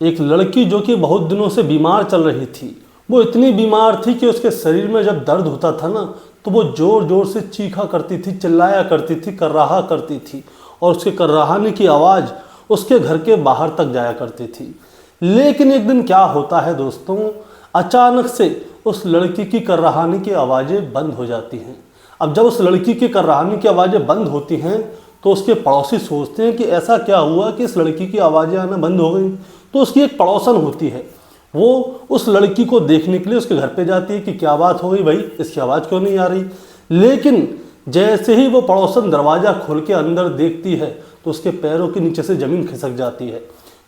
एक लड़की जो कि बहुत दिनों से बीमार चल रही थी। वो इतनी बीमार थी कि उसके शरीर में जब दर्द होता था ना, तो वो ज़ोर ज़ोर से चीखा करती थी, चिल्लाया करती थी, कर्राहा करती थी, और उसके कर्राहने की आवाज़ उसके घर के बाहर तक जाया करती थी। लेकिन एक दिन क्या होता है दोस्तों, अचानक से उस लड़की की कर्राहने की आवाज़ें बंद हो जाती हैं। अब जब उस लड़की की कर्राहने की आवाज़ें बंद होती हैं तो उसके पड़ोसी सोचते हैं कि ऐसा क्या हुआ कि इस लड़की की आवाज़ें आना बंद हो गई। तो उसकी एक पड़ोसन होती है, वो उस लड़की को देखने के लिए उसके घर पे जाती है कि क्या बात हो गई भाई, इसकी आवाज़ क्यों नहीं आ रही। लेकिन जैसे ही वो पड़ोसन दरवाज़ा खोल के अंदर देखती है तो उसके पैरों के नीचे से ज़मीन खिसक जाती है।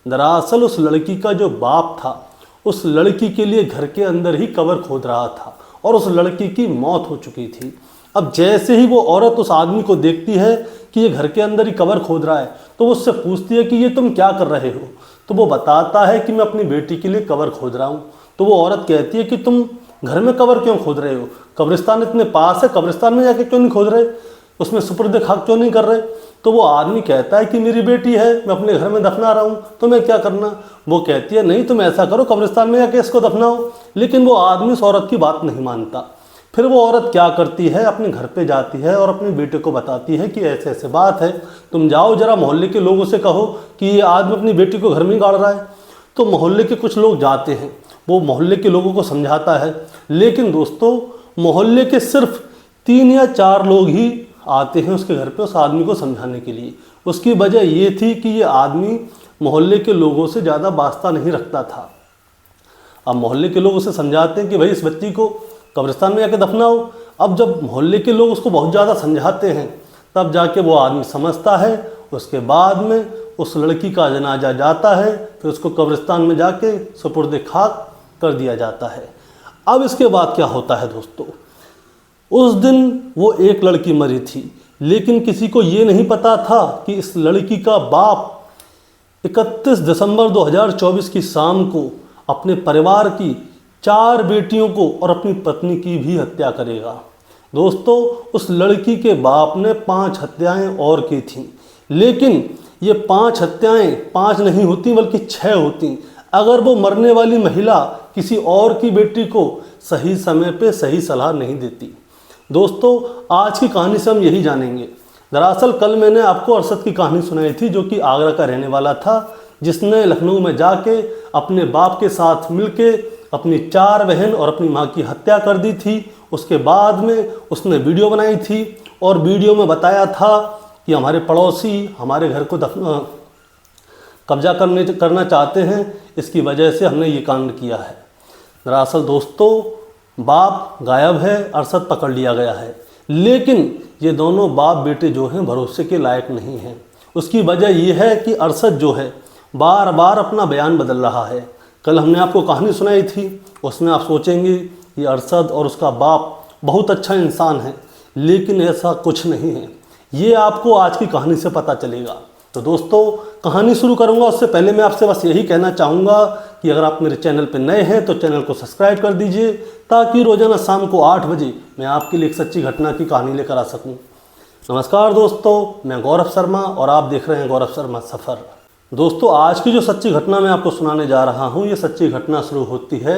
दरअसल उस लड़की का जो बाप था, उस लड़की के लिए घर के अंदर ही कब्र खोद रहा था और उस लड़की की मौत हो चुकी थी। अब जैसे ही वो औरत उस आदमी को देखती है कि ये घर के अंदर ही कब्र खोद रहा है, तो वो उससे पूछती है कि ये तुम क्या कर रहे हो। तो वो बताता है कि मैं अपनी बेटी के लिए कब्र खोद रहा हूँ। तो वो औरत कहती है कि तुम घर में कब्र क्यों खोद रहे हो, कब्रिस्तान इतने पास है, कब्रिस्तान में जाके क्यों नहीं खोद रहे, उसमें सुपुर्द खाक क्यों नहीं कर रहे। तो वो आदमी कहता है कि मेरी बेटी है, मैं अपने घर में दफना रहा हूँ, तुम्हें क्या करना। वो कहती है नहीं, तुम ऐसा करो, कब्रिस्तान में जाके इसको दफनाओ। लेकिन वो आदमी उस औरत की बात नहीं मानता। फिर वो औरत क्या करती है, अपने घर पे जाती है और अपने बेटे को बताती है कि ऐसे ऐसे बात है, तुम जाओ जरा मोहल्ले के लोगों से कहो कि ये आदमी अपनी बेटी को घर में ही गाड़ रहा है। तो मोहल्ले के कुछ लोग जाते हैं, वो मोहल्ले के लोगों को समझाता है। लेकिन दोस्तों, मोहल्ले के सिर्फ 3 या 4 लोग ही आते हैं उसके घर पे उस आदमी को समझाने के लिए। उसकी वजह ये थी कि ये आदमी मोहल्ले के लोगों से ज़्यादा वास्ता नहीं रखता था। अब मोहल्ले के लोग उसे समझाते हैं कि भाई इस बच्ची को कब्रिस्तान में जाके दफनाओ। अब जब मोहल्ले के लोग उसको बहुत ज़्यादा समझाते हैं, तब जाके वो आदमी समझता है। उसके बाद में उस लड़की का जनाजा जाता है, फिर उसको कब्रिस्तान में जाके सुपुर्द खाक कर दिया जाता है। अब इसके बाद क्या होता है दोस्तों, उस दिन वो एक लड़की मरी थी, लेकिन किसी को ये नहीं पता था कि इस लड़की का बाप 31 दिसंबर 2024 की शाम को अपने परिवार की 4 बेटियों को और अपनी पत्नी की भी हत्या करेगा। दोस्तों, उस लड़की के बाप ने 5 हत्याएं और की थीं, लेकिन ये 5 हत्याएं 5 नहीं होती बल्कि 6 होती अगर वो मरने वाली महिला किसी और की बेटी को सही समय पे सही सलाह नहीं देती। दोस्तों, आज की कहानी से हम यही जानेंगे। दरअसल कल मैंने आपको अरशद की कहानी सुनाई थी, जो कि आगरा का रहने वाला था, जिसने लखनऊ में जाके अपने बाप के साथ मिलके अपनी 4 बहन और अपनी माँ की हत्या कर दी थी। उसके बाद में उसने वीडियो बनाई थी और वीडियो में बताया था कि हमारे पड़ोसी हमारे घर को कब्जा करना चाहते हैं, इसकी वजह से हमने ये कांड किया है। दरअसल दोस्तों, बाप गायब है, अरशद पकड़ लिया गया है, लेकिन ये दोनों बाप बेटे जो हैं भरोसे के लायक नहीं हैं। उसकी वजह यह है कि अरशद जो है बार बार अपना बयान बदल रहा है। कल हमने आपको कहानी सुनाई थी, उसमें आप सोचेंगे ये अरशद और उसका बाप बहुत अच्छा इंसान है, लेकिन ऐसा कुछ नहीं है। ये आपको आज की कहानी से पता चलेगा। तो दोस्तों, कहानी शुरू करूंगा उससे पहले मैं आपसे बस यही कहना चाहूँगा कि अगर आप मेरे चैनल पर नए हैं तो चैनल को सब्सक्राइब कर दीजिए, ताकि रोज़ाना शाम को 8 बजे मैं आपके लिए एक सच्ची घटना की कहानी लेकर आ सकूँ। नमस्कार दोस्तों, मैं गौरव शर्मा और आप देख रहे हैं गौरव शर्मा सफ़र। दोस्तों, आज की जो सच्ची घटना मैं आपको सुनाने जा रहा हूँ, ये सच्ची घटना शुरू होती है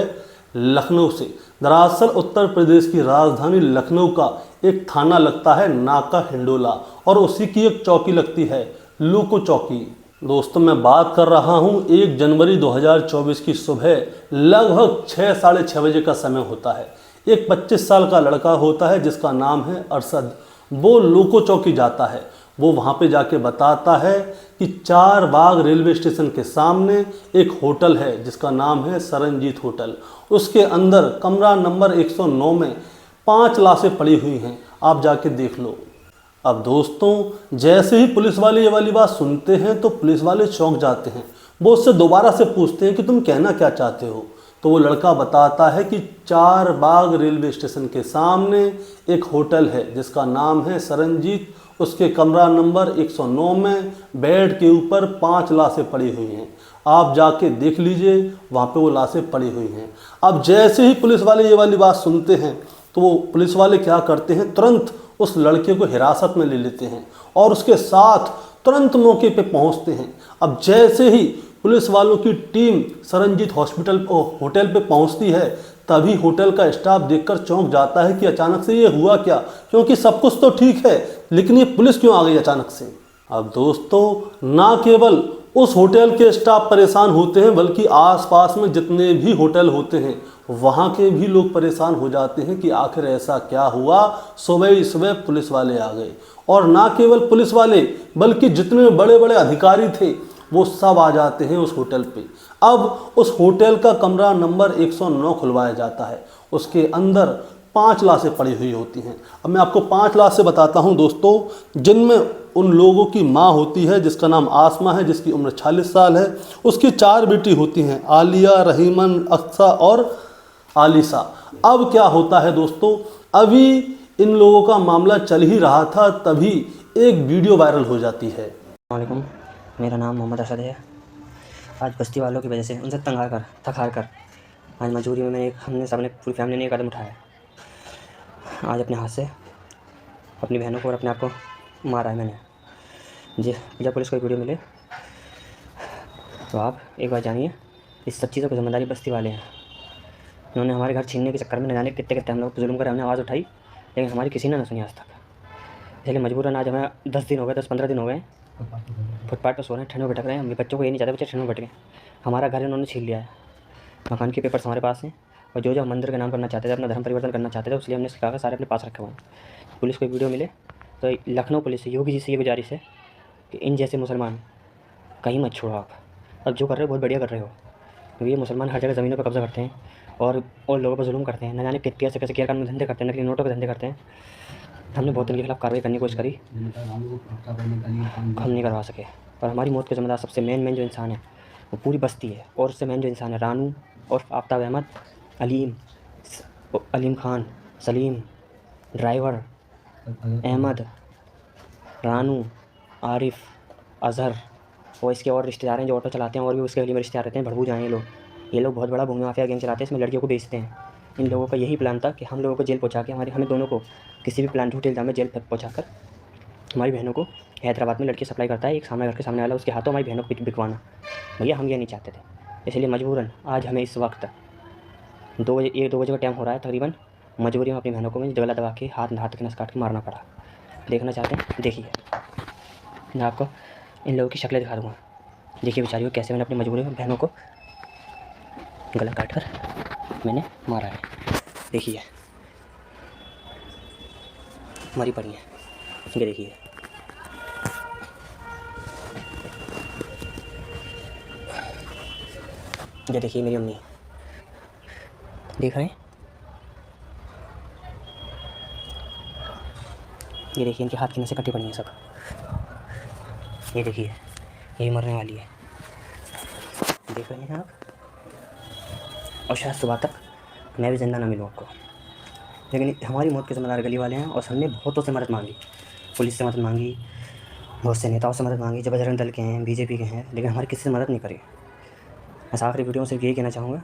लखनऊ से। दरअसल उत्तर प्रदेश की राजधानी लखनऊ का एक थाना लगता है नाका हिंडोला, और उसी की एक चौकी लगती है लूको चौकी। दोस्तों, मैं बात कर रहा हूँ 1 जनवरी 2024 की सुबह लगभग 6 साढ़े 6 बजे का समय होता है। एक 25 साल का लड़का होता है जिसका नाम है अरशद। वो लूको चौकी जाता है। वो वहाँ पे जाके बताता है कि 4 बाग रेलवे स्टेशन के सामने एक होटल है जिसका नाम है सरनजीत होटल। उसके अंदर कमरा नंबर 109 में 5 लाशें पड़ी हुई हैं, आप जाके देख लो। अब दोस्तों, जैसे ही पुलिस वाले ये वाली बात सुनते हैं तो पुलिस वाले चौंक जाते हैं। वो उससे दोबारा से पूछते हैं कि तुम कहना क्या चाहते हो। तो वो लड़का बताता है कि 4 बाग रेलवे स्टेशन के सामने एक होटल है जिसका नाम है सरनजीत। उसके कमरा नंबर 109 में बेड के ऊपर 5 लाशें पड़ी हुई हैं, आप जाके देख लीजिए, वहाँ पे वो लाशें पड़ी हुई हैं। अब जैसे ही पुलिस वाले ये वाली बात सुनते हैं तो वो पुलिस वाले क्या करते हैं, तुरंत उस लड़के को हिरासत में ले लेते हैं और उसके साथ तुरंत मौके पे पहुंचते हैं। अब जैसे ही पुलिस वालों की टीम सरनजीत होटल पे पहुंचती है, तभी होटल का स्टाफ देखकर चौंक जाता है कि अचानक से ये हुआ क्या, क्योंकि सब कुछ तो ठीक है, लेकिन ये पुलिस क्यों आ गई अचानक से। अब दोस्तों, ना केवल उस होटल के स्टाफ परेशान होते हैं, बल्कि आसपास में जितने भी होटल होते हैं वहाँ के भी लोग परेशान हो जाते हैं कि आखिर ऐसा क्या हुआ। सुबह ही सुबह पुलिस वाले आ गए, और ना केवल पुलिस वाले बल्कि जितने बड़े बड़े अधिकारी थे वो सब आ जाते हैं उस होटल पे। अब उस होटल का कमरा नंबर 109 खुलवाया जाता है। उसके अंदर 5 लाशें पड़ी हुई होती हैं। अब मैं आपको 5 लाशें बताता हूं दोस्तों, जिनमें उन लोगों की माँ होती है जिसका नाम आसमा है, जिसकी उम्र 40 साल है। उसकी 4 बेटी होती हैं, आलिया, रहीमन, अक्सा और आलिसा। अब क्या होता है दोस्तों, अभी इन लोगों का मामला चल ही रहा था, तभी एक वीडियो वायरल हो जाती है। वालेकुम, मेरा नाम मोहम्मद असद है। आज बस्ती वालों की वजह से उनसे थक हार कर आज मजबूरी में हमने सबने पूरी फैमिली ने एक कदम उठाया। आज अपने हाथ से अपनी बहनों को और अपने आप को मारा है मैंने। जी, जब पुलिस को वीडियो मिले तो आप एक बार जानिए, इस सब चीज़ों की जिम्मेदारी बस्ती वाले हैं। उन्होंने हमारे घर छीनने के चक्कर में न जाने कितने कितने हम लोग पर जुल्म कर हमने आवाज़ उठाई, लेकिन हमारी किसी ने न सुनी आज तक। इसलिए मजबूरन आज हमें 10 दिन हो गए, 10-15 दिन हो गए फुटपाथ पर सो रहे हैं, ठंड में भटक रहे हैं। हम बच्चों को ये नहीं चाहते बच्चे ठंड में भटकें। हमारा घर इन्होंने छीन लिया है, मकान के पेपर्स हमारे पास हैं, और जो मंदिर का नाम करना चाहते थे, अपना धर्म परिवर्तन करना चाहते थे, इसलिए हमने कागज सारे अपने पास रखे हुए हैं। पुलिस को वीडियो मिले तो लखनऊ पुलिस से, योगी जी से ये गुजारिश है कि इन जैसे मुसलमान कहीं मत छोड़ो आप। अब जो कर रहे हो बहुत बढ़िया कर रहे हो, क्योंकि ये मुसलमान हर जगह ज़मीनों पर कब्जा करते हैं और लोगों पर जुल्म करते हैं, न जाने कैसे कैसे गैरकानूनी धंधे करते हैं, नकली नोटों के धंधे करते हैं। हमने बहुत इनके खिलाफ कार्रवाई करने की कोशिश करी, हम नहीं करवा सके। और हमारी मौत के ज़िम्मेदार सबसे मेन जो इंसान है वो पूरी बस्ती है, और उससे मेन जो इंसान है रानू और आफ्ताब अहमद, अलीम खान, सलीम, ड्राइवर अहमद, रानू, आरिफ, अज़हर, और इसके और रिश्तेदार हैं जो ऑटो चलाते हैं और भी उसके गली में रिश्तेदार रहते हैं। भड़बू जाएँ ये लोग बहुत बड़ा भूमि माफिया गैंग चलाते हैं, इसमें लड़कियों को बेचते हैं। इन लोगों का यही प्लान था कि हम लोगों को जेल पहुंचा के हमें दोनों को किसी भी प्लान झूठे इल्ज़ाम में जेल पहुंचा कर हमारी बहनों को हैदराबाद में लड़की सप्लाई करता है एक सामने घर के सामने वाला, उसके हाथों हमारी बहनों को बिकवाना। भैया हम ये नहीं चाहते थे, इसलिए मजबूरन आज हमें इस वक्त 2 बजे का टाइम हो रहा है तकरीबन, मजबूरी में अपनी बहनों को मैं गला दबा के हाथ के नस काट के मारना पड़ा। देखना चाहते हैं देखिए, मैं आपको इन लोगों की शक्लें दिखा दूँगा। देखिए बेचारियों कैसे मैंने अपनी मजबूरी में बहनों को गला काट कर मैंने मारा है। देखिए मरी पड़ी है, ये देखिए। ये देखिए मेरी अम्मी, देख रहे हैं? ये देखिए इनके हाथ की नसें कटी पड़ी हैं सब। ये देखिए यही मरने वाली है, देख रहे हैं आप। और शायद सुबह तक मैं भी जिंदा ना मिलूँ आपको, लेकिन हमारी मौत के ज़िम्मेदार गली वाले हैं। और हमने बहुतों से मदद मांगी, पुलिस से मदद मांगी, बहुत से नेताओं से मदद मांगी जो बजरंग दल के हैं, बीजेपी के हैं, लेकिन हमारी किसी से मदद नहीं करी। बस आखिरी वीडियो में सिर्फ यही कहना चाहूँगा,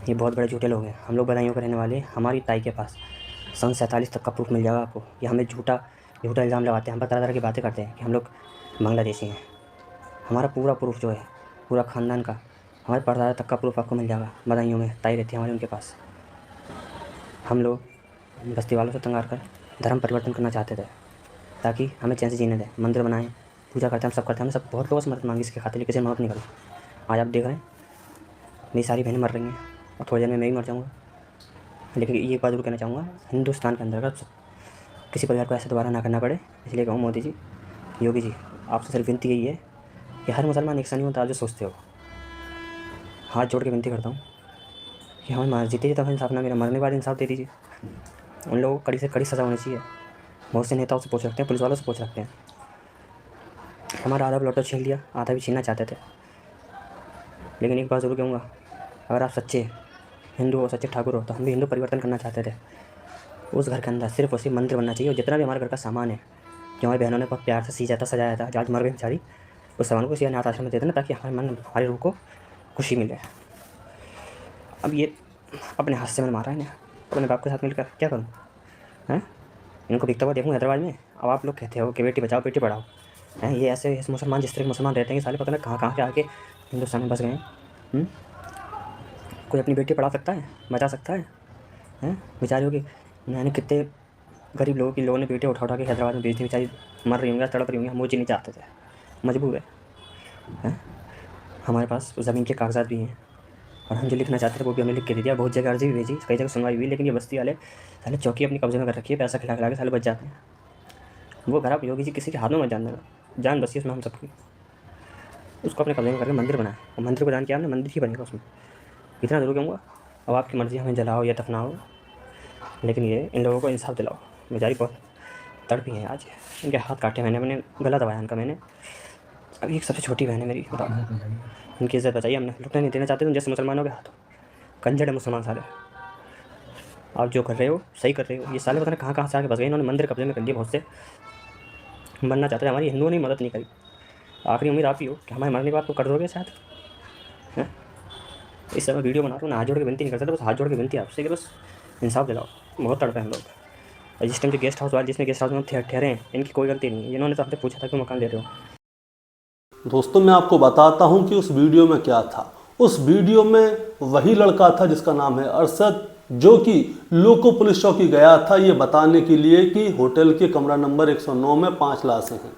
ये बहुत बड़े झूठे लोग हैं। हम लोग बदायूं के रहने वाले, हमारी ताई के पास सन 47 तक का प्रूफ मिल जाएगा आपको। ये हमें झूठा इल्ज़ाम लगाते हैं, हम पर तरह तरह की बातें करते हैं कि हम लोग बांग्लादेशी हैं। हमारा पूरा प्रूफ जो है, पूरा ख़ानदान का, हमारे परदादा तक का प्रूफ आपको मिल जाएगा। बदायूं में ताई रहती है हमारी, उनके पास। हम लोग बस्ती वालों से तंग आकर धर्म परिवर्तन करना चाहते थे ताकि हमें चैन से जीने दें, मंदिर बनाएं, पूजा करते हैं, हम सब करते हैं। हमने सब बहुत लोगों से मदद मांगी इसके खातिर, किसी ने मदद नहीं करी। आज आप देख रहे हैं मेरी सारी बहनें मर रही हैं, और थोड़ी देर में मैं भी मर जाऊँगा। लेकिन ये बात जरूर कहना चाहूँगा, हिंदुस्तान के अंदर अगर किसी परिवार को ऐसा दोबारा ना करना पड़े, इसलिए कहूँ मोदी जी, योगी जी, आपसे सिर्फ विनती यही है कि हर मुसलमान एक सा नहीं होता, आप जो सोचते हो। हाथ जोड़ के विनती करता हूँ कि हमें मार जीते तब इंसाफ ना, मेरा मरने के बाद इंसाफ दे दीजिए। उन लोगों को कड़ी से कड़ी सज़ा होनी चाहिए। बहुत से नेताओं से पूछ रखते हैं, पुलिस वालों से पूछ रखते हैं। हमारा आधा प्लॉट छीन लिया, आधा भी छीनना चाहते थे। लेकिन एक बात ज़रूर कहूँगा, अगर आप सच्चे हिंदू हो, सच्चे ठाकुर हो, तो हम भी हिंदू परिवर्तन करना चाहते थे। उस घर के अंदर सिर्फ उसी मंदिर बनना चाहिए, और जितना भी हमारे घर का सामान है जो हमारी बहनों ने बहुत प्यार से सींचा था, सजाया था, आज मर गई बेचारी, उस सामान को किसी अनाथ आश्रम में दे देना ताकि हमारी रूह को खुशी मिले। अब ये अपने हाथ से मैंने मारा है ना, अपने बाप के साथ मिलकर क्या करूँ हैं? इनको दिखता हुआ देखूँ हैदराबाद में। अब आप लोग कहते हो कि बेटी बचाओ बेटी पढ़ाओ, हैं। ये ऐसे मुसलमान जिस तरह के मुसलमान रहते हैं कि साले पता नहीं कहाँ कहाँ के आके हिंदुस्तान में बस गए हैं। कोई अपनी बेटी पढ़ा सकता है, बचा सकता है? हैं बेचारियों की, मैंने कितने गरीब लोगों ने बेटे उठा के हैदराबाद में भेज दी, बेचारी मर रही होंगी, तड़प रही होंगी, हम वो नहीं चाहते थे, मजबूर है। हमारे पास ज़मीन के कागजात भी हैं और हम जो लिखना चाहते थे वो भी हमने लिख के दे दिया। बहुत जगह अर्जी भी भेजी, कई जगह सुनवाई हुई, लेकिन ये बस्ती वाले साले चौकी अपनी कब्जे में कर रखी है, पैसा खिला के साले बच जाते हैं। वो घर आप योगी जी किसी के हाथ में मत जान देना, जान बसी उसमें हम सबकी। उसको अपने कब्जे में करके मंदिर बनाया, और मंदिर को जान के आपने मंदिर ही बनेगा उसमें, इतना जरूर कहूँगा। अब आपकी मर्ज़ी, हमें जलाओ या दफनाओ, लेकिन ये इन लोगों को इंसाफ दिलाओ। बेचारी बहुत तड़पी हैं आज, इनके हाथ काटे मैंने गला दबाया इनका मैंने। अभी एक सबसे छोटी बहन है मेरी, बताओ, इनकी इज्जत बचाइए हमने, लुटने नहीं देना चाहते तुम जैसे मुसलमानों के हाथों। कंजड़ है मुसलमान साले, आप जो कर रहे हो सही कर रहे हो। ये साले पता नहीं कहाँ कहाँ से आके बस गए, इन्होंने मंदिर कब्जे में कर लिए बहुत से। बनना चाहते थे, हमारी हिंदुओं ने मदद नहीं करी। आखिरी उम्मीद आप ही हो कि हमारे मरने के बाद तो कर दोगे शायद, हैं? इस समय वीडियो बना रहा हूँ ना, हाथ जोड़ के विनती नहीं कर सकता, बस हाथ जोड़ के विनती आपसे कि बस इंसाफ दिलाओ। बहुत तड़पे हैं हम लोग। और जिस टाइम जो गेस्ट हाउस वाले, जिसने गेस्ट हाउस में ठहरे हैं, इनकी कोई गलती नहीं है। इन्होंने तो हमसे पूछा था कि मकान ले रहे हो। दोस्तों मैं आपको बताता हूं कि उस वीडियो में क्या था। उस वीडियो में वही लड़का था जिसका नाम है अरशद, जो कि लोको पुलिस चौकी गया था ये बताने के लिए कि होटल के कमरा नंबर 109 में 5 लाशें हैं।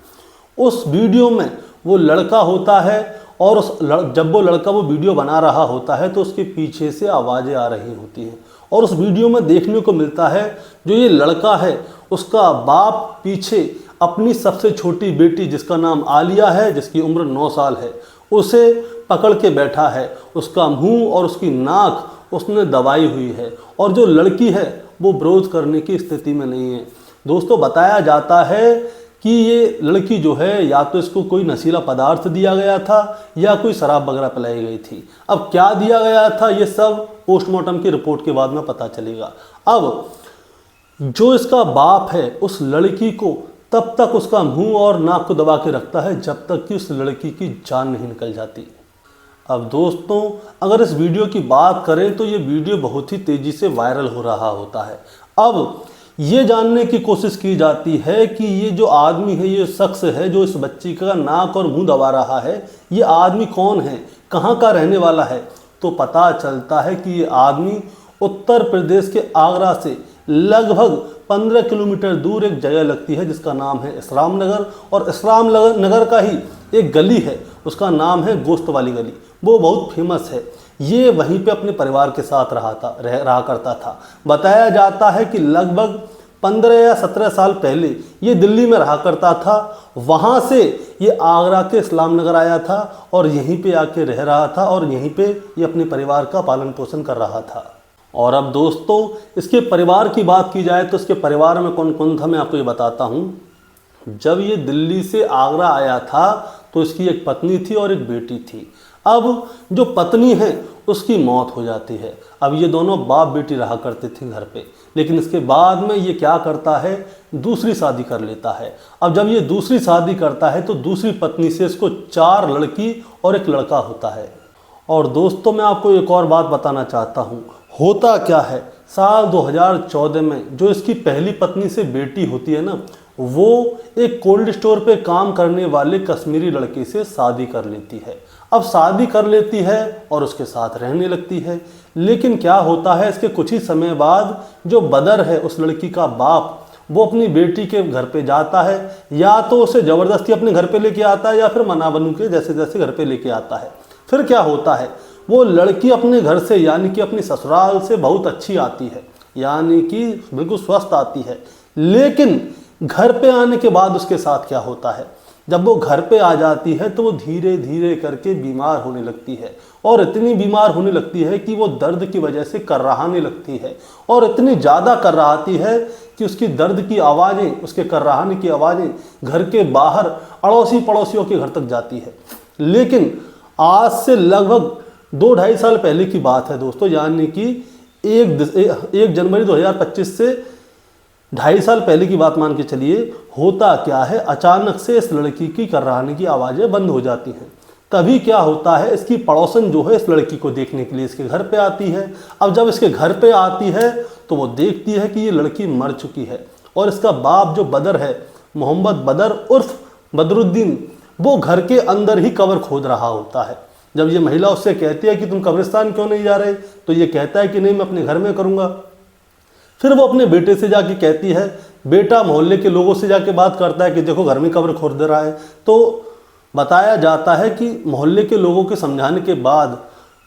उस वीडियो में वो लड़का होता है और जब वो लड़का वो वीडियो बना रहा होता है तो उसके पीछे से आवाज़ें आ रही होती हैं। और उस वीडियो में देखने को मिलता है जो ये लड़का है उसका बाप पीछे अपनी सबसे छोटी बेटी जिसका नाम आलिया है, जिसकी उम्र 9 साल है, उसे पकड़ के बैठा है। उसका मुंह और उसकी नाक उसने दबाई हुई है और जो लड़की है वो ब्रोज करने की स्थिति में नहीं है। दोस्तों बताया जाता है कि ये लड़की जो है या तो इसको कोई नशीला पदार्थ दिया गया था या कोई शराब वगैरह पिलाई गई थी। अब क्या दिया गया था ये सब पोस्टमार्टम की रिपोर्ट के बाद में पता चलेगा। अब जो इसका बाप है उस लड़की को तब तक उसका मुंह और नाक को दबा के रखता है जब तक कि उस लड़की की जान नहीं निकल जाती। अब दोस्तों अगर इस वीडियो की बात करें तो ये वीडियो बहुत ही तेज़ी से वायरल हो रहा होता है। अब ये जानने की कोशिश की जाती है कि ये जो आदमी है, ये शख्स है जो इस बच्ची का नाक और मुंह दबा रहा है, ये आदमी कौन है, कहाँ का रहने वाला है। तो पता चलता है कि ये आदमी उत्तर प्रदेश के आगरा से लगभग 15 किलोमीटर दूर एक जगह लगती है जिसका नाम है इस्लाम नगर, और इस्लाम नगर का ही एक गली है उसका नाम है गोश्त वाली गली, वो बहुत फेमस है। ये वहीं पे अपने परिवार के साथ रहा करता था। बताया जाता है कि लगभग 15 या 17 साल पहले ये दिल्ली में रहा करता था, वहाँ से ये आगरा के इस्लाम नगर आया था और यहीं पे आके रह रहा था और यहीं पे ये अपने परिवार का पालन पोषण कर रहा था। और अब दोस्तों इसके परिवार की बात की जाए तो इसके परिवार में कौन कौन था मैं आपको ये बताता हूँ। जब ये दिल्ली से आगरा आया था तो इसकी एक पत्नी थी और एक बेटी थी। अब जो पत्नी है उसकी मौत हो जाती है। अब ये दोनों बाप बेटी रहा करते थे घर पे, लेकिन इसके बाद में ये क्या करता है, दूसरी शादी कर लेता है। अब जब ये दूसरी शादी करता है तो दूसरी पत्नी से इसको 4 लड़की और एक लड़का होता है। और दोस्तों मैं आपको एक और बात बताना चाहता हूँ, होता क्या है, साल 2014 में जो इसकी पहली पत्नी से बेटी होती है ना, वो एक कोल्ड स्टोर पे काम करने वाले कश्मीरी लड़के से शादी कर लेती है। अब शादी कर लेती है और उसके साथ रहने लगती है, लेकिन क्या होता है इसके कुछ ही समय बाद जो बदर है उस लड़की का बाप, वो अपनी बेटी के घर पे जाता है, या तो उसे ज़बरदस्ती अपने घर पे लेके आता है या फिर मना बनू के जैसे जैसे घर पे लेके आता है। फिर क्या होता है, वो लड़की अपने घर से यानी कि अपनी ससुराल से बहुत अच्छी आती है, यानी कि बिल्कुल स्वस्थ आती है, लेकिन घर पे आने के बाद उसके साथ क्या होता है, जब वो घर पे आ जाती है तो वो धीरे धीरे करके बीमार होने लगती है और इतनी बीमार होने लगती है कि वो दर्द की वजह से कर्राहने लगती है और इतनी ज़्यादा कर्राहती है कि उसकी दर्द की आवाज़ें, उसके कर्राहने की आवाज़ें घर के बाहर अड़ोसी पड़ोसियों के घर तक जाती है। लेकिन आज से लगभग 2-2.5 साल पहले की बात है दोस्तों, यानी कि 1 जनवरी 2025 से 2.5 साल पहले की बात मान के चलिए। होता क्या है, अचानक से इस लड़की की कर्राहने की आवाज़ें बंद हो जाती हैं। तभी क्या होता है, इसकी पड़ोसन जो है इस लड़की को देखने के लिए इसके घर पे आती है। अब जब इसके घर पे आती है तो वो देखती है कि ये लड़की मर चुकी है और इसका बाप जो बदर है, मोहम्मद बदर उर्फ बदरुद्दीन वो घर के अंदर ही कब्र खोद रहा होता है। जब ये महिला उससे कहती है कि तुम कब्रिस्तान क्यों नहीं जा रहे, तो ये कहता है कि नहीं, मैं अपने घर में करूँगा। फिर वो अपने बेटे से जाके कहती है, बेटा मोहल्ले के लोगों से जाके बात करता है कि देखो घर में कब्र खोद रहा है। तो बताया जाता है कि मोहल्ले के लोगों के समझाने के बाद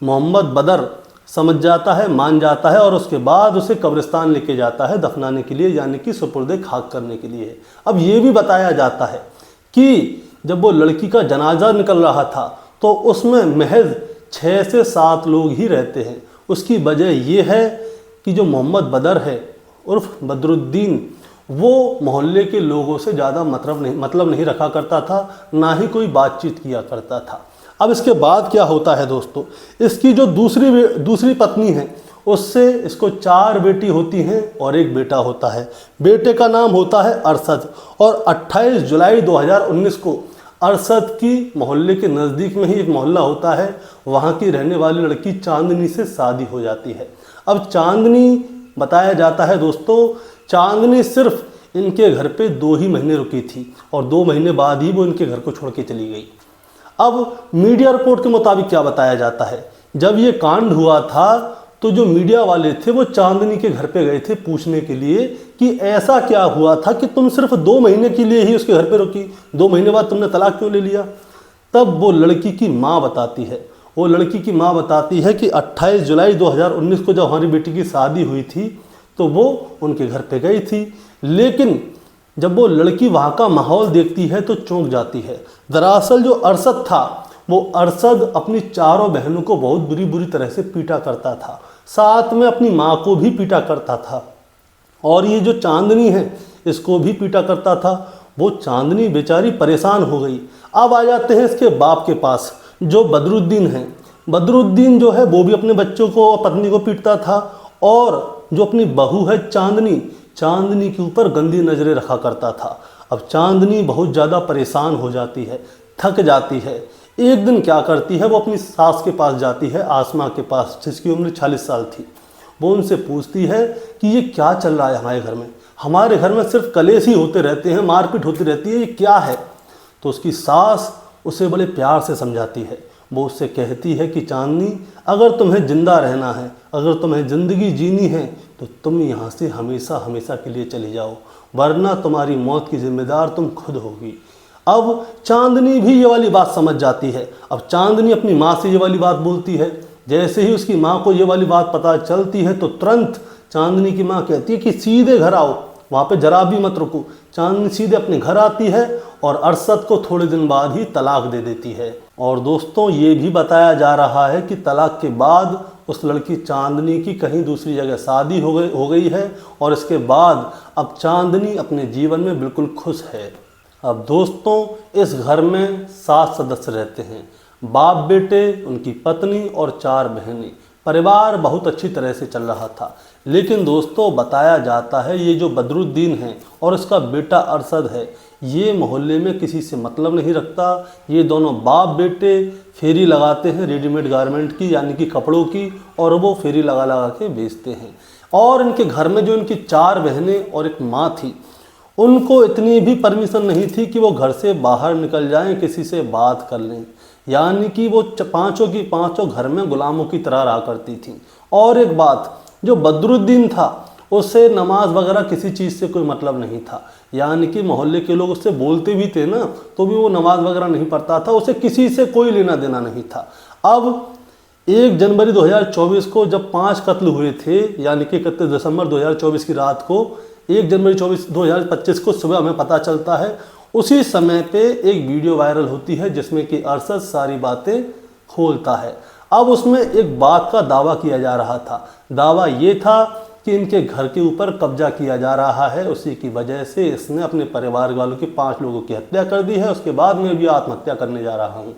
मोहम्मद बदर समझ जाता है, मान जाता है और उसके बाद उसे कब्रिस्तान लेके जाता है दफनाने के लिए, यानी कि सुपुर्द खाक करने के लिए। अब ये भी बताया जाता है कि जब वो लड़की का जनाजा निकल रहा था तो उसमें महज 6 से 7 लोग ही रहते हैं। उसकी वजह ये है कि जो मोहम्मद बदर है उर्फ बदरुद्दीन, वो मोहल्ले के लोगों से ज़्यादा मतलब नहीं रखा करता था, ना ही कोई बातचीत किया करता था। अब इसके बाद क्या होता है दोस्तों, इसकी जो दूसरी पत्नी है उससे इसको 4 बेटी होती हैं और 1 बेटा होता है। बेटे का नाम होता है अरशद और 28 जुलाई 2019 को अरशद की मोहल्ले के नज़दीक में ही एक मोहल्ला होता है, वहाँ की रहने वाली लड़की चांदनी से शादी हो जाती है। अब चांदनी, बताया जाता है दोस्तों, चांदनी सिर्फ इनके घर पे 2 ही महीने रुकी थी और 2 महीने बाद ही वो इनके घर को छोड़ के चली गई। अब मीडिया रिपोर्ट के मुताबिक क्या बताया जाता है, जब ये कांड हुआ था तो जो मीडिया वाले थे वो चांदनी के घर पे गए थे पूछने के लिए कि ऐसा क्या हुआ था कि तुम सिर्फ 2 महीने के लिए ही उसके घर पे रुकी, 2 महीने बाद तुमने तलाक क्यों ले लिया। तब वो लड़की की माँ बताती है कि 28 जुलाई 2019 को जब हमारी बेटी की शादी हुई थी तो वो उनके घर पे गई थी, लेकिन जब वो लड़की वहाँ का माहौल देखती है तो चौंक जाती है। दरअसल जो अरशद था, वो अरशद अपनी 4 बहनों को बहुत बुरी तरह से पीटा करता था, साथ में अपनी माँ को भी पीटा करता था और ये जो चांदनी है इसको भी पीटा करता था। वो चांदनी बेचारी परेशान हो गई। अब आ जाते हैं इसके बाप के पास, जो बदरुद्दीन है। बदरुद्दीन जो है वो भी अपने बच्चों को और पत्नी को पीटता था और जो अपनी बहू है चांदनी के ऊपर गंदी नज़रें रखा करता था। अब चांदनी बहुत ज़्यादा परेशान हो जाती है, थक जाती है। एक दिन क्या करती है, वो अपनी सास के पास जाती है, आसमा के पास, जिसकी उम्र 40 साल थी। वो उनसे पूछती है कि ये क्या चल रहा है हमारे घर में सिर्फ कलेश ही होते रहते हैं, मारपीट होती रहती है, ये क्या है। तो उसकी सास उसे बड़े प्यार से समझाती है। वो उससे कहती है कि चांदनी, अगर तुम्हें ज़िंदा रहना है, अगर तुम्हें ज़िंदगी जीनी है तो तुम यहाँ से हमेशा के लिए चली जाओ, वरना तुम्हारी मौत की जिम्मेदार तुम खुद होगी। अब चांदनी भी ये वाली बात समझ जाती है। अब चांदनी अपनी माँ से ये वाली बात बोलती है। जैसे ही उसकी माँ को ये वाली बात पता चलती है तो तुरंत चांदनी की माँ कहती है कि सीधे घर आओ, वहाँ पे जरा भी मत रुको। चांदनी सीधे अपने घर आती है और अरशद को थोड़े दिन बाद ही तलाक दे देती है। और दोस्तों, ये भी बताया जा रहा है कि तलाक के बाद उस लड़की चांदनी की कहीं दूसरी जगह शादी हो गई है और इसके बाद अब चांदनी अपने जीवन में बिल्कुल खुश है। अब दोस्तों, इस घर में 7 सदस्य रहते हैं, बाप बेटे, उनकी पत्नी और 4 बहनें। परिवार बहुत अच्छी तरह से चल रहा था। लेकिन दोस्तों, बताया जाता है ये जो बदरुद्दीन है और इसका बेटा अरशद है, ये मोहल्ले में किसी से मतलब नहीं रखता। ये दोनों बाप बेटे फेरी लगाते हैं रेडीमेड गारमेंट की, यानी कि कपड़ों की, और वो फेरी लगा के बेचते हैं। और इनके घर में जो इनकी 4 बहनें और एक माँ थी, उनको इतनी भी परमिशन नहीं थी कि वो घर से बाहर निकल जाएं, किसी से बात कर लें। यानी कि वो 5 की 5 घर में गुलामों की तरह रहा करती थी। और एक बात, जो बदरुद्दीन था उसे नमाज वगैरह किसी चीज़ से कोई मतलब नहीं था। यानी कि मोहल्ले के लोग उससे बोलते भी थे ना, तो भी वो नमाज वगैरह नहीं पढ़ता था, उसे किसी से कोई लेना देना नहीं था। अब 1 जनवरी 2024 को जब 5 कत्ल हुए थे, यानी कि 31 दिसंबर 2024 की रात को 1 जनवरी 2025 को सुबह हमें पता चलता है, उसी समय पे एक वीडियो वायरल होती है जिसमें कि अरशद सारी बातें खोलता है। अब उसमें एक बात का दावा किया जा रहा था। दावा ये था कि इनके घर के ऊपर कब्जा किया जा रहा है, उसी की वजह से इसने अपने परिवार वालों के 5 लोगों की हत्या कर दी है, उसके बाद मैं भी आत्महत्या करने जा रहा हूँ।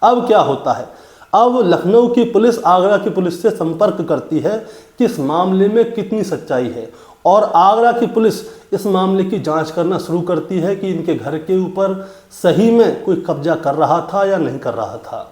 अब क्या होता है, अब लखनऊ की पुलिस आगरा की पुलिस से संपर्क करती है कि इस मामले में कितनी सच्चाई है, और आगरा की पुलिस इस मामले की जांच करना शुरू करती है कि इनके घर के ऊपर सही में कोई कब्जा कर रहा था या नहीं कर रहा था।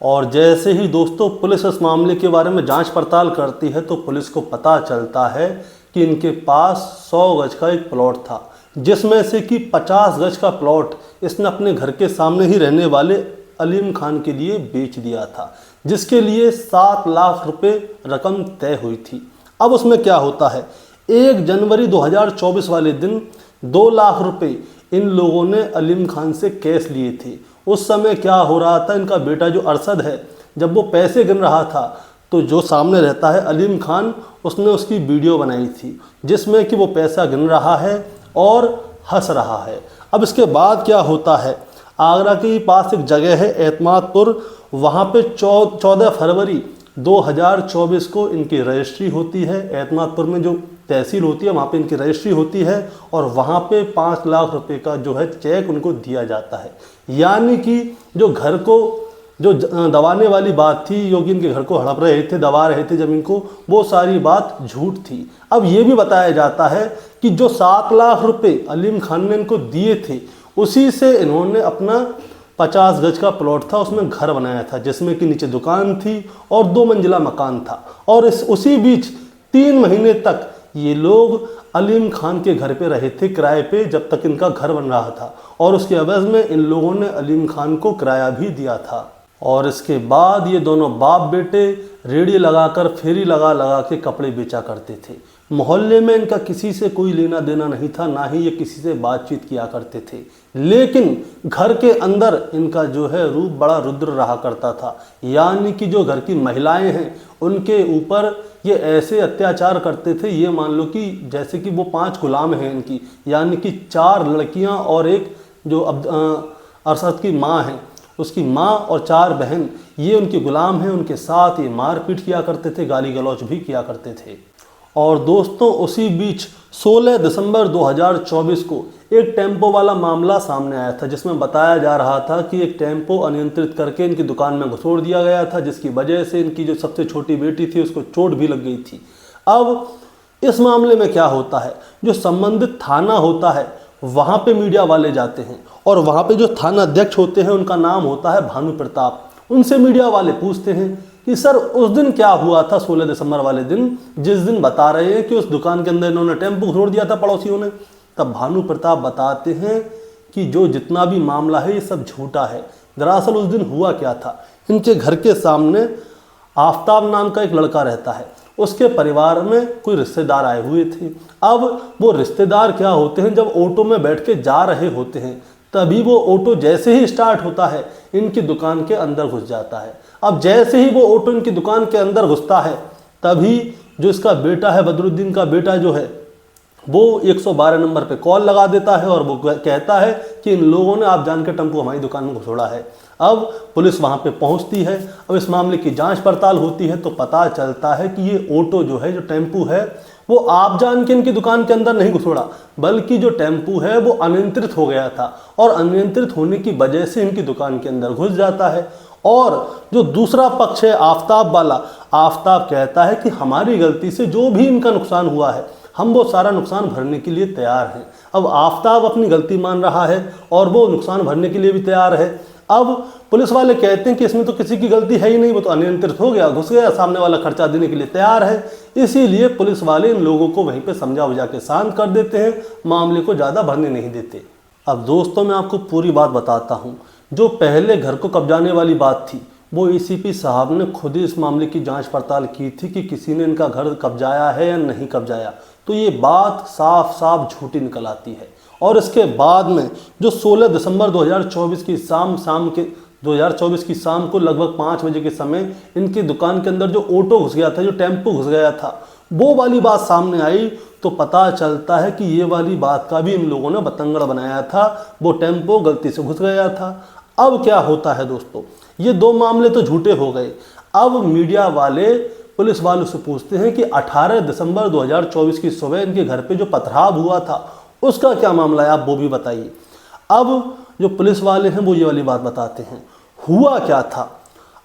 और जैसे ही दोस्तों पुलिस इस मामले के बारे में जांच पड़ताल करती है तो पुलिस को पता चलता है कि इनके पास 100 गज का एक प्लॉट था, जिसमें से कि 50 गज का प्लॉट इसने अपने घर के सामने ही रहने वाले अलीम खान के लिए बेच दिया था, जिसके लिए 7 लाख रुपए रकम तय हुई थी। अब उसमें क्या होता है, 1 जनवरी 2024 वाले दिन 2 लाख रुपए इन लोगों ने अलीम खान से कैश लिए थे। उस समय क्या हो रहा था, इनका बेटा जो अरशद है, जब वो पैसे गिन रहा था तो जो सामने रहता है अलीम खान, उसने उसकी वीडियो बनाई थी जिसमें कि वो पैसा गिन रहा है और हंस रहा है। अब इसके बाद क्या होता है, आगरा के पास एक जगह है एतमादपुर, वहाँ पे 14 फरवरी 2024 को इनकी रजिस्ट्री होती है। एतमादपुर में जो तहसील होती है वहाँ पे इनकी रजिस्ट्री होती है और वहाँ पे 5 लाख रुपए का जो है चेक उनको दिया जाता है। यानी कि जो घर को जो दबाने वाली बात थी, जो कि इनके घर को हड़प रहे थे, दबा रहे थे ज़मीन को, वो सारी बात झूठ थी। अब ये भी बताया जाता है कि जो 7 लाख रुपए अलीम खान ने इनको दिए थे, उसी से इन्होंने अपना 50 गज का प्लॉट था, उसमें घर बनाया था, जिसमें कि नीचे दुकान थी और 2 मंजिला मकान था। और उसी बीच 3 महीने तक ये लोग अलीम खान के घर पे रहे थे किराए पे, जब तक इनका घर बन रहा था। और उसके एवज में इन लोगों ने अलीम खान को किराया भी दिया था। और इसके बाद ये दोनों बाप बेटे रेडी लगाकर फेरी लगा लगा के कपड़े बेचा करते थे। मोहल्ले में इनका किसी से कोई लेना देना नहीं था, ना ही ये किसी से बातचीत किया करते थे। लेकिन घर के अंदर इनका जो है रूप बड़ा रुद्र रहा करता था। यानी कि जो घर की महिलाएं हैं उनके ऊपर ये ऐसे अत्याचार करते थे, ये मान लो कि जैसे कि वो 5 गुलाम हैं इनकी, यानी कि 4 लड़कियां और एक जो अरशद की माँ है, उसकी माँ और 4 बहन, ये उनके गुलाम हैं। उनके साथ ये मारपीट किया करते थे, गाली गलौज भी किया करते थे। और दोस्तों उसी बीच 16 दिसंबर 2024 को एक टेम्पो वाला मामला सामने आया था, जिसमें बताया जा रहा था कि एक टेम्पो अनियंत्रित करके इनकी दुकान में घुसोड़ दिया गया था, जिसकी वजह से इनकी जो सबसे छोटी बेटी थी उसको चोट भी लग गई थी। अब इस मामले में क्या होता है, जो संबंधित थाना होता है वहाँ पे मीडिया वाले जाते हैं और वहाँ पे जो थाना अध्यक्ष होते हैं उनका नाम होता है भानु प्रताप। उनसे मीडिया वाले पूछते हैं कि सर उस दिन क्या हुआ था, 16 दिसंबर वाले दिन, जिस दिन बता रहे हैं कि उस दुकान के अंदर इन्होंने टेम्पो घोड़ दिया था पड़ोसियों ने। तब भानु प्रताप बताते हैं कि जो जितना भी मामला है ये सब झूठा है। दरअसल उस दिन हुआ क्या था, इनके घर के सामने आफ्ताब नाम का एक लड़का रहता है, उसके परिवार में कोई रिश्तेदार आए हुए थे। अब वो रिश्तेदार क्या होते हैं, जब ऑटो में बैठ के जा रहे होते हैं तभी वो ऑटो जैसे ही स्टार्ट होता है इनकी दुकान के अंदर घुस जाता है। अब जैसे ही वो ऑटो इनकी दुकान के अंदर घुसता है तभी जो इसका बेटा है, बदरुद्दीन का बेटा जो है, वो 112 नंबर पे कॉल लगा देता है और वो कहता है कि इन लोगों ने आप जान के टेम्पो हमारी दुकान में घुसोड़ा है। अब पुलिस वहाँ पे पहुँचती है। अब इस मामले की जांच पड़ताल होती है तो पता चलता है कि ये ऑटो जो है, जो टेम्पू है, वो आप जान के इनकी दुकान के अंदर नहीं घुसोड़ा, बल्कि जो टेम्पू है वो अनियंत्रित हो गया था और अनियंत्रित होने की वजह से इनकी दुकान के अंदर घुस जाता है। और जो दूसरा पक्ष है आफ्ताब वाला, आफ्ताब कहता है कि हमारी गलती से जो भी इनका नुकसान हुआ है हम वो सारा नुकसान भरने के लिए तैयार हैं। अब आफ्ताब अपनी गलती मान रहा है और वो नुकसान भरने के लिए भी तैयार है। अब पुलिस वाले कहते हैं कि इसमें तो किसी की गलती है ही नहीं, वो तो अनियंत्रित हो गया, घुस गया, सामने वाला खर्चा देने के लिए तैयार है। इसीलिए पुलिस वाले इन लोगों को वहीं पे समझा बुझा के शांत कर देते हैं, मामले को ज़्यादा बढ़ने नहीं देते। अब दोस्तों मैं आपको पूरी बात बताता हूँ। जो पहले घर को कब्जाने वाली बात थी वो एसीपी साहब ने खुद ही इस मामले की जांच पड़ताल की थी कि किसी ने इनका घर कब्जाया है या नहीं कब्जाया, तो ये बात साफ साफ झूठी निकल आती है। और इसके बाद में जो 16 दिसंबर 2024 की शाम को लगभग 5 बजे के समय इनकी दुकान के अंदर जो ऑटो घुस गया था, जो टेम्पो घुस गया था, वो वाली बात सामने आई तो पता चलता है कि ये वाली बात का भी इन लोगों ने बतंगड़ बनाया था, वो टेम्पो गलती से घुस गया था। अब क्या होता है दोस्तों, ये 2 मामले तो झूठे हो गए। अब मीडिया वाले पुलिस वालों से पूछते हैं कि 18 दिसंबर 2024 की सुबह इनके घर पे जो पथराव हुआ था उसका क्या मामला है, आप वो भी बताइए। अब जो पुलिस वाले हैं वो ये वाली बात बताते हैं। हुआ क्या था,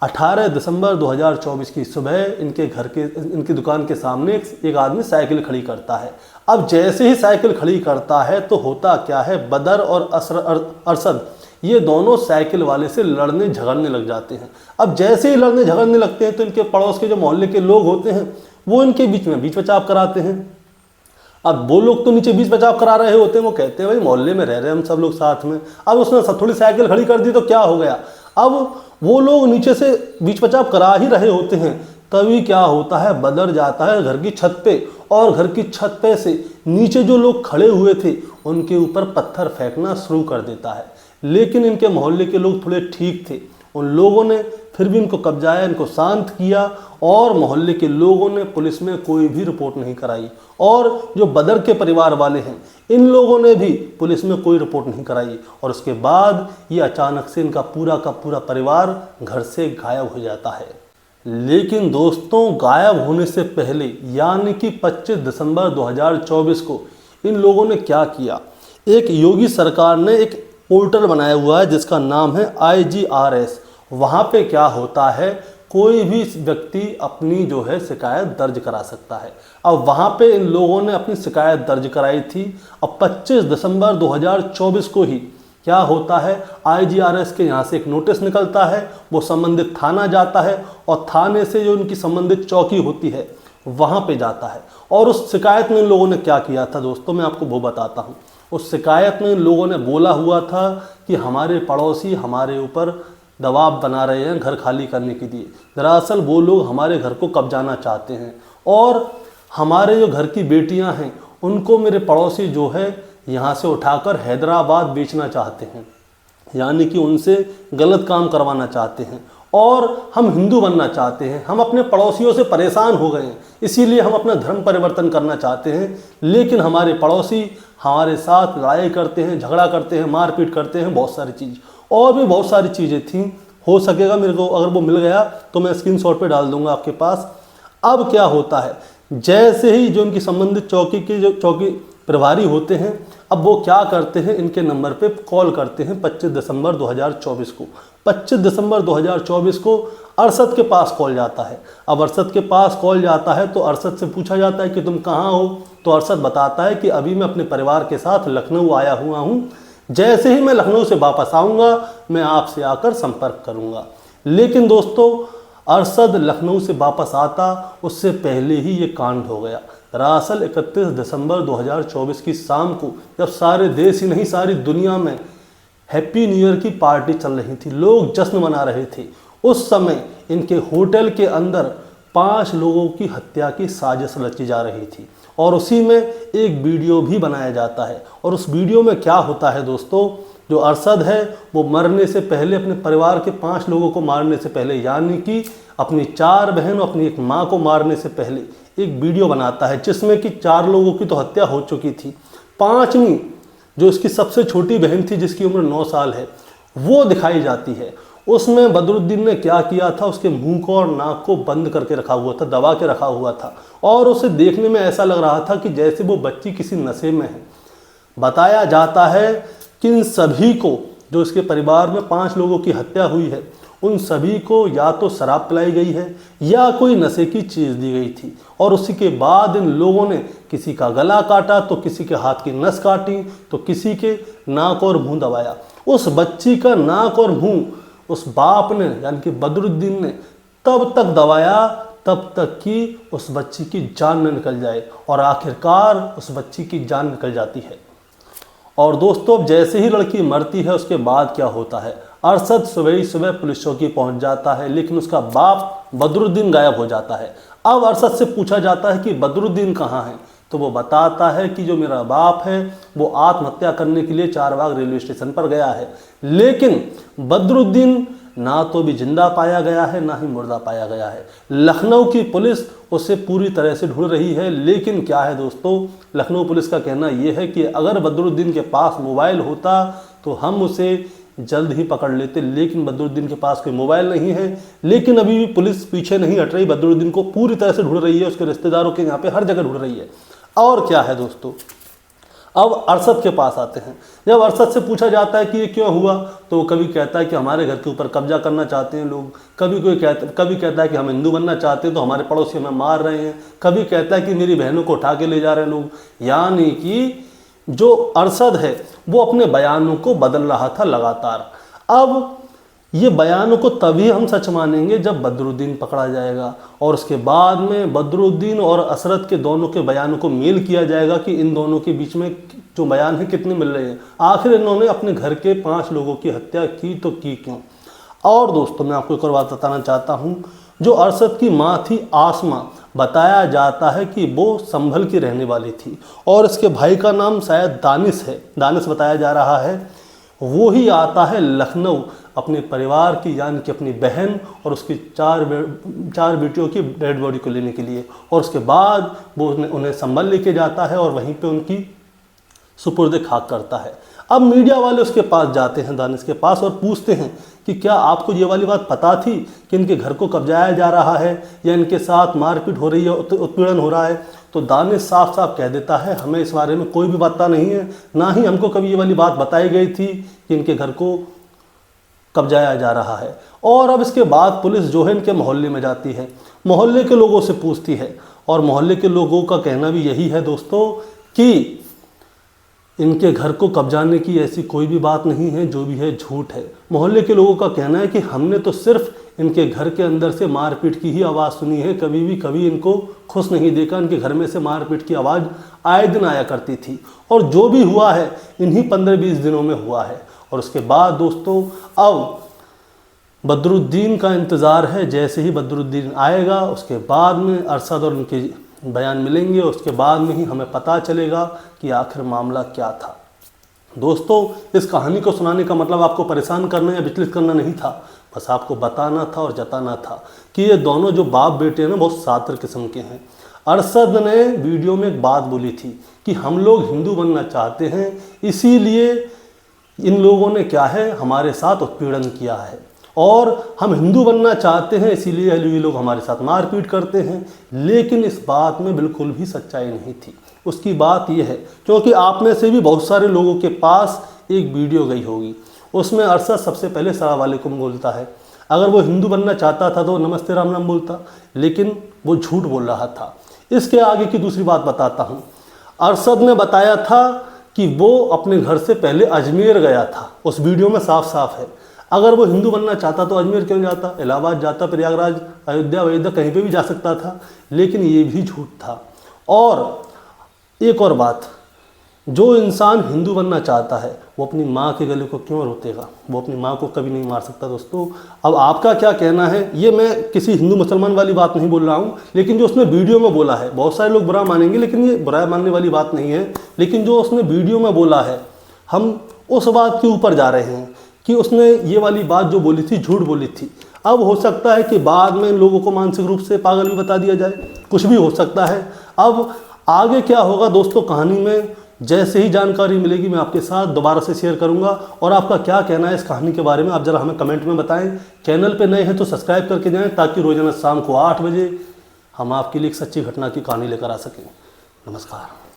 18 दिसंबर 2024 की सुबह इनकी दुकान के सामने एक आदमी साइकिल खड़ी करता है। अब जैसे ही साइकिल खड़ी करता है तो होता क्या है, बदर और अरशद ये दोनों साइकिल वाले से लड़ने झगड़ने लग जाते हैं। अब जैसे ही लड़ने झगड़ने लगते हैं तो इनके पड़ोस के जो मोहल्ले के लोग होते हैं वो इनके बीच में बीच बचाव कराते हैं। अब वो लोग तो नीचे बीच बचाव करा रहे होते हैं, वो कहते हैं भाई मोहल्ले में रह रहे हैं हम सब लोग साथ में। अब उसने थोड़ी साइकिल खड़ी कर दी तो क्या हो गया, अब वो लोग नीचे से बीच बचाव करा ही रहे होते हैं, तभी क्या होता है, बदर जाता है घर की छत पे, और घर की छत पे से नीचे जो लोग खड़े हुए थे उनके ऊपर पत्थर फेंकना शुरू कर देता है। लेकिन इनके मोहल्ले के लोग थोड़े ठीक थे, उन लोगों ने फिर भी इनको कब्जाया, इनको शांत किया, और मोहल्ले के लोगों ने पुलिस में कोई भी रिपोर्ट नहीं कराई। और जो बदर के परिवार वाले हैं इन लोगों ने भी पुलिस में कोई रिपोर्ट नहीं कराई, और उसके बाद ये अचानक से इनका पूरा का पूरा परिवार घर से गायब हो जाता है। लेकिन दोस्तों, गायब होने से पहले यानी कि 25 दिसंबर 2024 को इन लोगों ने क्या किया, एक योगी सरकार ने एक पोर्टल बनाया हुआ है जिसका नाम है IGRS। वहाँ पे क्या होता है, कोई भी व्यक्ति अपनी जो है शिकायत दर्ज करा सकता है। अब वहाँ पे इन लोगों ने अपनी शिकायत दर्ज कराई थी। अब 25 दिसंबर 2024 को ही क्या होता है, IGRS के यहाँ से एक नोटिस निकलता है, वो संबंधित थाना जाता है, और थाने से जो उनकी संबंधित चौकी होती है वहाँ पे जाता है। और उस शिकायत में इन लोगों ने क्या किया था दोस्तों, मैं आपको वो बताता हूँ। उस शिकायत में इन लोगों ने बोला हुआ था कि हमारे पड़ोसी हमारे ऊपर दबाव बना रहे हैं घर खाली करने के लिए। दरअसल वो लोग हमारे घर को कब्जाना चाहते हैं, और हमारे जो घर की बेटियां हैं उनको मेरे पड़ोसी जो है यहाँ से उठाकर हैदराबाद बेचना चाहते हैं, यानी कि उनसे गलत काम करवाना चाहते हैं, और हम हिंदू बनना चाहते हैं। हम अपने पड़ोसियों से परेशान हो गए हैं, इसीलिए हम अपना धर्म परिवर्तन करना चाहते हैं। लेकिन हमारे पड़ोसी हमारे साथ लड़ाई करते हैं, झगड़ा करते हैं, मारपीट करते हैं, बहुत सारी चीज़ और भी बहुत सारी चीज़ें थी। हो सकेगा मेरे को अगर वो मिल गया तो मैं स्क्रीनशॉट पे डाल दूंगा आपके पास। अब क्या होता है, जैसे ही जो इनकी संबंधित चौकी के जो चौकी प्रभारी होते हैं, अब वो क्या करते हैं, इनके नंबर पे कॉल करते हैं 25 दिसंबर 2024 को। 25 दिसंबर 2024 को अरशद के पास कॉल जाता है। अब अरशद के पास कॉल जाता है तो अरशद से पूछा जाता है कि तुम कहाँ हो, तो अरशद बताता है कि अभी मैं अपने परिवार के साथ लखनऊ आया हुआ हूँ, जैसे ही मैं लखनऊ से वापस आऊँगा मैं आपसे आकर संपर्क करूँगा। लेकिन दोस्तों, अरशद लखनऊ से वापस आता उससे पहले ही ये कांड हो गया। दरअसल 31 दिसंबर 2024 की शाम को, जब सारे देश ही नहीं सारी दुनिया में हैप्पी न्यू ईयर की पार्टी चल रही थी, लोग जश्न मना रहे थे, उस समय इनके होटल के अंदर 5 लोगों की हत्या की साजिश रची जा रही थी। और उसी में एक वीडियो भी बनाया जाता है। और उस वीडियो में क्या होता है दोस्तों, जो अरशद है वो मरने से पहले अपने परिवार के 5 लोगों को मारने से पहले, यानी कि अपनी 4 बहन और अपनी एक माँ को मारने से पहले एक वीडियो बनाता है, जिसमें कि 4 लोगों की तो हत्या हो चुकी थी, 5वीं जो इसकी सबसे छोटी बहन थी जिसकी उम्र 9 साल है वो दिखाई जाती है। उसमें बदरुद्दीन ने क्या किया था, उसके मुंह को और नाक को बंद करके रखा हुआ था, दबा के रखा हुआ था, और उसे देखने में ऐसा लग रहा था कि जैसे वो बच्ची किसी नशे में है। बताया जाता है कि इन सभी को, जो इसके परिवार में 5 लोगों की हत्या हुई है, उन सभी को या तो शराब पिलाई गई है या कोई नशे की चीज़ दी गई थी। और उसी के बाद इन लोगों ने किसी का गला काटा, तो किसी के हाथ की नस काटी, तो किसी के नाक और मुंह दबाया। उस बच्ची का नाक और मुंह उस बाप ने, यानी कि बदरुद्दीन ने तब तक दबाया तब तक कि उस बच्ची की जान न निकल जाए, और आखिरकार उस बच्ची की जान निकल जाती है। और दोस्तों, जैसे ही लड़की मरती है उसके बाद क्या होता है, अरशद सुबह ही सुबह पुलिस चौकी पहुंच जाता है, लेकिन उसका बाप बदरुद्दीन गायब हो जाता है। अब अरशद से पूछा जाता है कि बदरुद्दीन कहाँ है, तो वो बताता है कि जो मेरा बाप है वो आत्महत्या करने के लिए चारबाग रेलवे स्टेशन पर गया है। लेकिन बदरुद्दीन ना तो भी जिंदा पाया गया है ना ही मुर्दा पाया गया है। लखनऊ की पुलिस उसे पूरी तरह से ढूंढ रही है। लेकिन क्या है दोस्तों, लखनऊ पुलिस का कहना यह है कि अगर बदरुद्दीन के पास मोबाइल होता तो हम उसे जल्द ही पकड़ लेते, लेकिन बदरुद्दीन के पास कोई मोबाइल नहीं है। लेकिन अभी भी पुलिस पीछे नहीं हट रही, बदरुद्दीन को पूरी तरह से ढूंढ रही है, उसके रिश्तेदारों के यहाँ पे हर जगह ढूंढ रही है। और क्या है दोस्तों, अब अरशद के पास आते हैं। जब अरशद से पूछा जाता है कि ये क्यों हुआ, तो वो कभी कहता है कि हमारे घर के ऊपर कब्जा करना चाहते हैं लोग, कभी कहता है कि हम हिंदू बनना चाहते हैं तो हमारे पड़ोसी हमें मार रहे हैं, कभी कहता है कि मेरी बहनों को उठा के ले जा रहे हैं लोग। यानी कि जो अरशद है वो अपने बयानों को बदल रहा था लगातार। अब ये बयानों को तभी हम सच मानेंगे जब बदरुद्दीन पकड़ा जाएगा और उसके बाद में बदरुद्दीन और असरत के दोनों के बयानों को मेल किया जाएगा कि इन दोनों के बीच में जो बयान है कितने मिल रहे हैं। आखिर इन्होंने अपने घर के 5 लोगों की हत्या की तो की क्यों। और दोस्तों मैं आपको एक और बात बताना चाहता हूँ, जो अरशद की माँ थी आसमा, बताया जाता है कि वो संभल की रहने वाली थी और इसके भाई का नाम शायद दानिश है, दानिश बताया जा रहा है। वो ही आता है लखनऊ अपने परिवार की यानी कि अपनी बहन और उसकी 4 बेटियों की डेड बॉडी को लेने के लिए, और उसके बाद वो उन्हें संभल लेके जाता है और वहीं पे उनकी सुपुर्द खाक करता है। अब मीडिया वाले उसके पास जाते हैं, दानिश के पास, और पूछते हैं कि क्या आपको ये वाली बात पता थी कि इनके घर को कब्जाया जा रहा है या इनके साथ मारपीट हो रही है, उत्पीड़न हो रहा है। तो दानिश साफ साफ कह देता है हमें इस बारे में कोई भी पता नहीं है, ना ही हमको कभी ये वाली बात बताई गई थी कि इनके घर को कब्जाया जा रहा है। और अब इसके बाद पुलिस जो है इनके मोहल्ले में जाती है, मोहल्ले के लोगों से पूछती है, और मोहल्ले के लोगों का कहना भी यही है दोस्तों कि इनके घर को कब्जाने की ऐसी कोई भी बात नहीं है, जो भी है झूठ है। मोहल्ले के लोगों का कहना है कि हमने तो सिर्फ इनके घर के अंदर से मारपीट की ही आवाज़ सुनी है, कभी इनको खुश नहीं देखा। इनके घर में से मारपीट की आवाज़ आए दिन आया करती थी और जो भी हुआ है इन्हीं 15-20 दिनों में हुआ है। और उसके बाद दोस्तों अब बदरुद्दीन का इंतज़ार है, जैसे ही बदरुद्दीन आएगा उसके बाद में अरशद और उनके बयान मिलेंगे, उसके बाद में ही हमें पता चलेगा कि आखिर मामला क्या था। दोस्तों इस कहानी को सुनाने का मतलब आपको परेशान करना या विचलित करना नहीं था, बस आपको बताना था और जताना था कि ये दोनों जो बाप बेटे हैं ना बहुत सातिर किस्म के हैं। अरशद ने वीडियो में एक बात बोली थी कि हम लोग हिंदू बनना चाहते हैं, इसीलिए इन लोगों ने क्या है हमारे साथ उत्पीड़न किया है, और हम हिंदू बनना चाहते हैं इसीलिए ये लोग हमारे साथ मारपीट करते हैं। लेकिन इस बात में बिल्कुल भी सच्चाई नहीं थी। उसकी बात यह है क्योंकि आप में से भी बहुत सारे लोगों के पास एक वीडियो गई होगी, उसमें अरशद सबसे पहले सलाम वालेकुम बोलता है। अगर वो हिंदू बनना चाहता था तो नमस्ते राम राम बोलता, लेकिन वो झूठ बोल रहा था। इसके आगे की दूसरी बात बताता हूँ। अरशद ने बताया था कि वो अपने घर से पहले अजमेर गया था, उस वीडियो में साफ साफ है। अगर वो हिंदू बनना चाहता तो अजमेर क्यों जाता, इलाहाबाद जाता, प्रयागराज, अयोध्या कहीं पे भी जा सकता था, लेकिन ये भी झूठ था। और एक और बात, जो इंसान हिंदू बनना चाहता है वो अपनी माँ के गले को क्यों रोतेगा, वो अपनी माँ को कभी नहीं मार सकता। दोस्तों अब आपका क्या कहना है, ये मैं किसी हिंदू मुसलमान वाली बात नहीं बोल रहा हूँ, लेकिन जो उसने वीडियो में बोला है, बहुत सारे लोग बुरा मानेंगे लेकिन ये बुरा मानने वाली बात नहीं है, लेकिन जो उसने वीडियो में बोला है हम उस बात के ऊपर जा रहे हैं कि उसने ये वाली बात जो बोली थी झूठ बोली थी। अब हो सकता है कि बाद में इन लोगों को मानसिक रूप से पागल भी बता दिया जाए, कुछ भी हो सकता है। अब आगे क्या होगा दोस्तों कहानी में जैसे ही जानकारी मिलेगी मैं आपके साथ दोबारा से शेयर करूंगा। और आपका क्या कहना है इस कहानी के बारे में आप ज़रा हमें कमेंट में बताएं। चैनल पे नए हैं तो सब्सक्राइब करके जाएं ताकि रोजाना शाम को 8 बजे हम आपके लिए एक सच्ची घटना की कहानी लेकर आ सकें। नमस्कार।